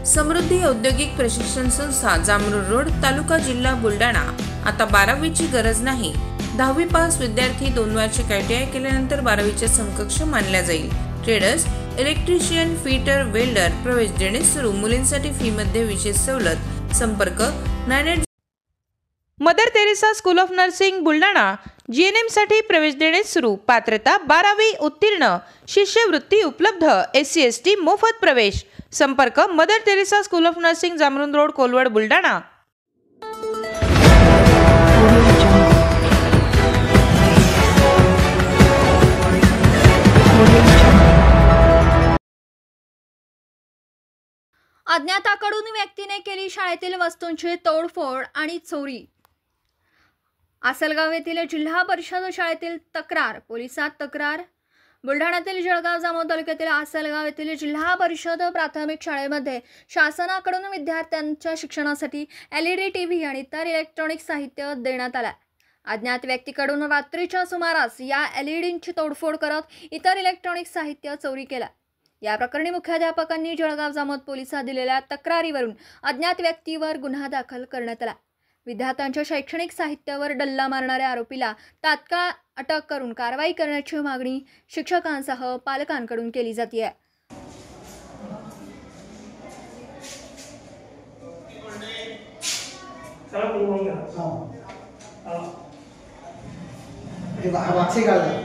समृद्धी औद्योगिक प्रशिक्षण संस्था जामरुड रोड तालुका जिल्हा बुलढाणा। आता 12वीची गरज नाही। 10वी पास विद्यार्थी 2 वार्षिक ITI केल्यानंतर 12वीच्या समकक्ष मानल्या जाईल। ट्रेडर्स, इलेक्ट्रिशियन, फिटर, वेल्डर प्रवेश देणे सुरू। मुलींसाठी फी मध्ये विशेष सवलत। संपर्क 98 Mother Teresa school of nursing Buldhana. GNM साठी प्रवेश देणे सुरू। पात्रता 12वी उत्तीर्ण। शिष्यवृत्ती उपलब्ध। SC ST मोफत प्रवेश। संपर्क mother Teresa school of nursing Jamrud road Kolwad Buldhana. अज्ञाताकडून व्यक्तीने केली शाळेतील वस्तूंची तोडफोड आणि चोरी। आसलगाव येथील जिल्हा परिषद शाळेतील तक्रार पोलिसात तक्रार। बुलढाण्यातील जळगाव जामोद तालुक्यातील आसलगाव येथील जिल्हा परिषद प्राथमिक शाळेमध्ये शासनाकडून विद्यार्थ्यांच्या शिक्षणासाठी LED TV आणि इतर इलेक्ट्रॉनिक साहित्य देण्यात आले। अज्ञात व्यक्तीकडून रात्रीच्या सुमारास या LEDची तोडफोड करत इतर इलेक्ट्रॉनिक साहित्य चोरी केला। या प्रकरणी मुख्याध्यापकांनी जळगाव जामोद पोलिसांत दिलेल्या तक्रारीवरून अज्ञात व्यक्तीवर गुन्हा दाखल करण्यात आला। विद्यार्थ्यांच्या शैक्षणिक साहित्यावर डल्ला मारणाऱ्या आरोपीला तात्काळ अटक करून कारवाई करण्याची मागणी शिक्षकांसह पालकांकडून केली जाते। वाक्षी काढला